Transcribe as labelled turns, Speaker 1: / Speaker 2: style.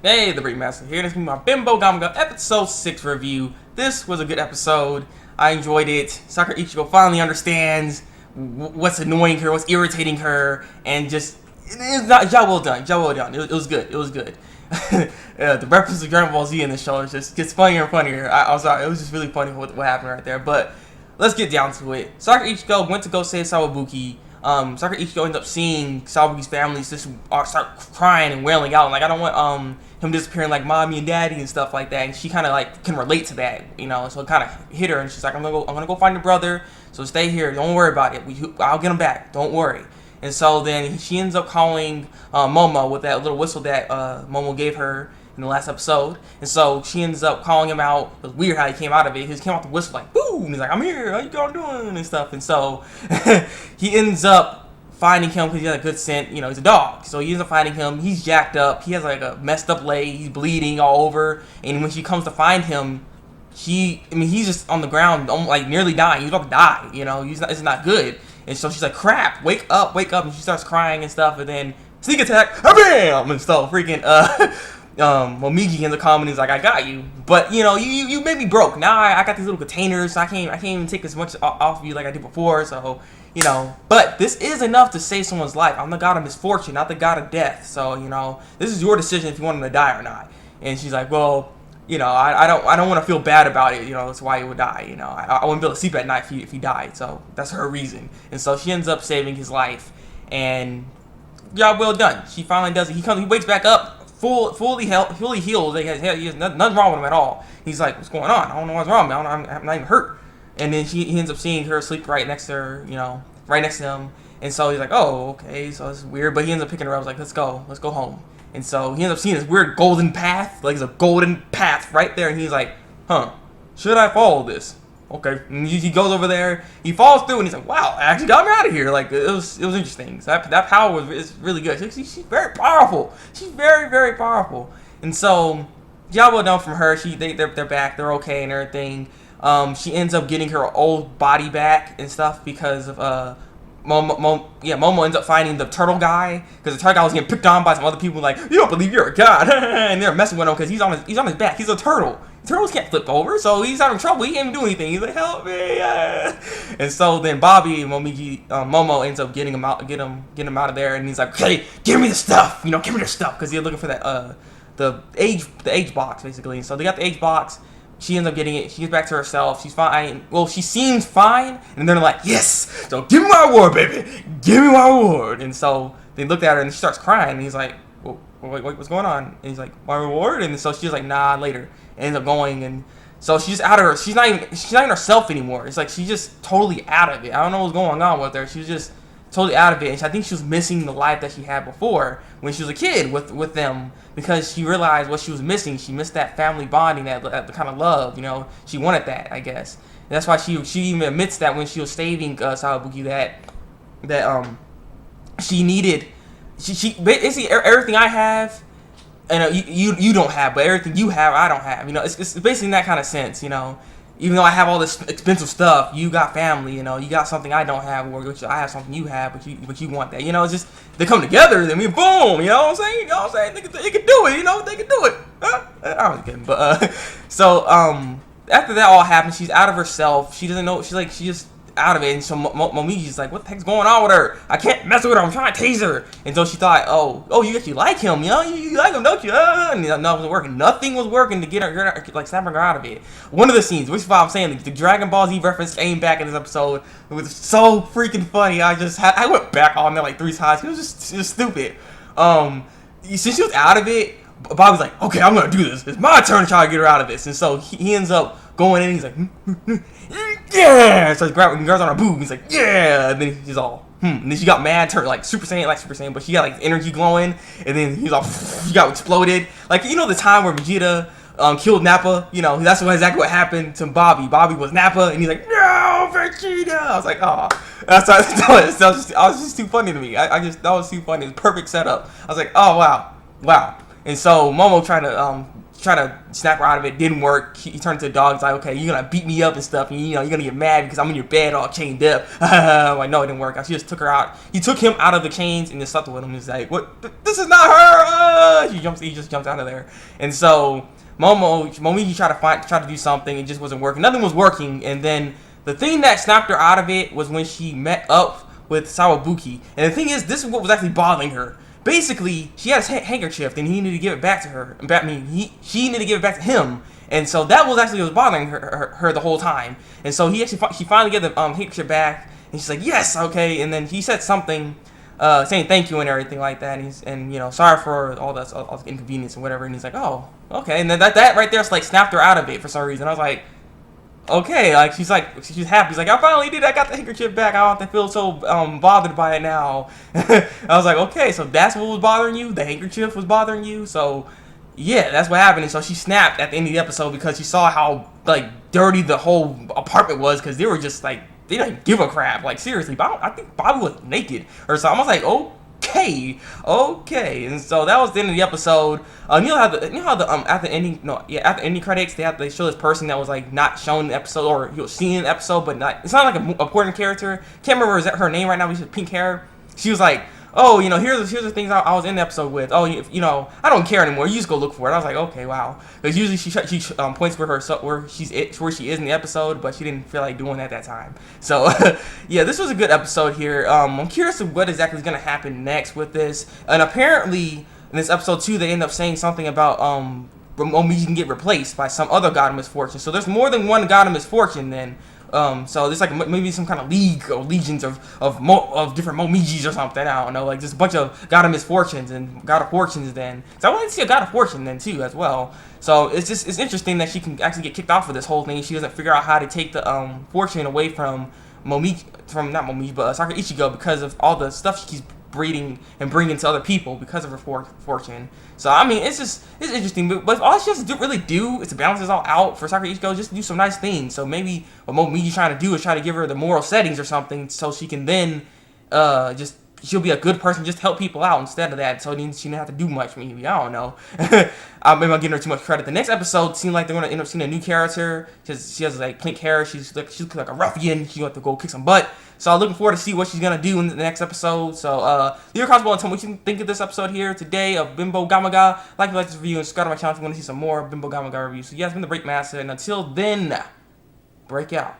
Speaker 1: Hey, the Thabreakmasta here. This is my Binbougami episode 6 review. This was a good episode. I enjoyed it. Sakura Ichiko finally understands what's annoying her, what's irritating her, and just it's not job well done. Job well done. It was good. It was good. The reference to Dragon Ball Z in the show just gets funnier and funnier. I'm sorry, it was just really funny what happened right there. But let's get down to it. Sakura Ichiko went to go save Thabreakmasta. Sakura Ichiko ends up seeing Thabreakmasta's family just start crying and wailing out, and like, I don't want him disappearing like mommy and daddy and stuff like that. And she kind of like can relate to that, you know. So it kind of hit her, and she's like, I'm gonna go find your brother. So stay here. Don't worry about it. I'll get him back. Don't worry. And so then she ends up calling Momo with that little whistle that Momo gave her in the last episode. And so she ends up calling him out. It was weird how he came out of it. He came out the whistle like, boom! And he's like, I'm here. How you guys doing? And stuff. And so he ends up finding him because he has a good scent. You know, he's a dog. So he ends up finding him. He's jacked up. He has like a messed up leg. He's bleeding all over. And when she comes to find him, he's just on the ground, like nearly dying. He's about to die. You know, it's not good. And so she's like, crap, wake up. And she starts crying and stuff. And then sneak attack, bam! And so freaking Momiji ends up coming and he's like, I got you. But you know, you made me broke. Now I got these little containers, so I can't even take as much off of you like I did before. So, you know, but this is enough to save someone's life. I'm the god of misfortune, not the god of death. So, you know, this is your decision if you want him to die or not. And she's like, well, you know, I don't want to feel bad about it. You know, that's why he would die. You know, I wouldn't be able to sleep at night if he died. So that's her reason. And so she ends up saving his life. And job well done. She finally does it. He wakes back up, fully healed. He has nothing wrong with him at all. He's like, what's going on? I don't know what's wrong, man. I'm not even hurt. And then he ends up seeing her sleep right next to her. You know, right next to him. And so he's like, oh, okay. So it's weird. But he ends up picking her up. Like, let's go home. And so he ends up seeing this weird golden path. Like, there's a golden path right there. And he's like, huh, should I follow this? Okay. And he goes over there. He falls through. And he's like, wow, I actually got me out of here. Like, it was interesting. So that power is really good. She's very powerful. She's very, very powerful. And so, job well done from her. They're back. They're okay and everything. She ends up getting her old body back and stuff because of, Momo ends up finding the turtle guy because the turtle guy was getting picked on by some other people. Like, you don't believe you're a god, and they're messing with him because he's on his back. He's a turtle. Turtles can't flip over, so he's having trouble. He can't even do anything. He's like, help me! And so then Bobby and Momo ends up getting him out of there, and he's like, okay, give me the stuff. You know, give me the stuff because he's looking for that the age box basically. And so they got the age box. She ends up getting it. She gets back to herself. She's fine. Well, she seems fine. And they're like, yes! So give me my award, baby! Give me my award! And so they looked at her and she starts crying. And he's like, well, wait, what's going on? And he's like, my reward? And so she's like, nah, later. And ends up going. And so she's out of her. She's not even herself anymore. It's like she's just totally out of it. I don't know what's going on with her. She's just totally out of it. And I think she was missing the life that she had before when she was a kid with them, because she realized what she was missing. She missed that family bonding, that kind of love, you know. She wanted that, I guess. And that's why she even admits that when she was saving Thabreakmasta that she needed, she basically everything I have, and you don't have, but everything you have I don't have. You know, it's basically in that kind of sense, you know. Even though I have all this expensive stuff, you got family, you know, you got something I don't have, or I have something you have, but you want that. You know, it's just, they come together, then boom, you know what I'm saying? You know what I'm saying? They can do it, you know, they can do it. I was kidding, but, so, after that all happens, she's out of herself. She doesn't know, she's just out of it. And so Momiji's like, what the heck's going on with her? I can't mess with her, I'm trying to tase her. And so she thought, oh, you actually like him, you know? You like him, don't you? And no, it wasn't working. Nothing was working to get her, like, snapping her out of it. One of the scenes, which is why I'm saying, the Dragon Ball Z reference came back in this episode. It was so freaking funny. I went back on there like 3 times. It was stupid. Since she was out of it, Bob was like, okay, I'm gonna do this. It's my turn to try to get her out of this. And so he ends up going in and he's like, yeah! So he's grabbing girls on her boob. He's like, yeah! And then he's all, And then she got mad, turned like Super Saiyan, but she got like energy glowing. And then he's all, she got exploded. Like, you know the time where Vegeta killed Nappa? You know, that's exactly what happened to Bobby. Bobby was Nappa, and he's like, no, Vegeta! I was like, oh. That was just too funny to me. That was too funny. It was perfect setup. I was like, oh, wow. And so Momo try to snap her out of it. Didn't work. He turned to the dog. He's like, okay, you're gonna beat me up and stuff, and you're gonna get mad because I'm in your bed all chained up. I'm like, no, it didn't work. She just took her out. He took him out of the chains and just slept with him. He's like, what? This is not her. He just jumped out of there. And so Momiji tried to do something. It just wasn't working. Nothing was working. And then the thing that snapped her out of it was when she met up with Sawabuki. And the thing is, this is what was actually bothering her. Basically, she had a handkerchief, and he needed to give it back to her. She needed to give it back to him, and so that was actually what was bothering her the whole time. And so she finally gave the handkerchief back, and she's like, yes, okay. And then he said something, saying thank you and everything like that, and sorry for all the inconvenience and whatever. And he's like, oh, okay. And then that right there like snapped her out of it for some reason. I was like, okay, she's happy. She's like, I finally did. I got the handkerchief back. I don't have to feel so bothered by it now. I was like, okay, so that's what was bothering you. The handkerchief was bothering you. So yeah, that's what happened. And so she snapped at the end of the episode because she saw how dirty the whole apartment was, because they were just they didn't give a crap. Seriously, I think Bobby was naked or something. I was like, okay. And so that was the end of the episode. At the ending credits they show this person that was not shown in the episode, or he was seen in the episode, but it's not like an important character. Can't remember her name right now. She's pink hair. She was like, oh, here's the things I was in the episode with. Oh, I don't care anymore. You just go look for it. I was like, okay, wow. Because usually she points where she is in the episode, but she didn't feel like doing that at that time. So yeah, this was a good episode here. I'm curious of what exactly is gonna happen next with this. And apparently in this episode 2, they end up saying something about Momiji can get replaced by some other god of misfortune. So there's more than one god of misfortune then. So there's maybe some kind of league or legions of different Momijis or something. I don't know, just a bunch of god of misfortunes and god of fortunes then. So I wanted to see a god of fortune then too as well. So it's interesting that she can actually get kicked off of this whole thing. She doesn't figure out how to take the fortune away from not Momiji, but Sakura Ichigo, because of all the stuff she keeps breeding and bringing to other people because of her fortune. So I mean, it's interesting, but all she has to really do is to balance this all out for Sakura Ichigo, just do some nice things. So maybe what Momiji's trying to do is try to give her the moral settings or something, so she can then she'll be a good person, just help people out instead of that. So she didn't have to do much. Maybe, I don't know. Maybe I'm giving her too much credit. The next episode seemed like they're gonna end up seeing a new character. She has pink hair. She looks like a ruffian. She's going to go kick some butt. So I'm looking forward to see what she's gonna do in the next episode. So leave your comments below and tell me what you think of this episode here today of Binbougami. Like this review and subscribe to my channel if you want to see some more Binbougami reviews. So yeah, it's been the Thabreakmasta, and until then, break out.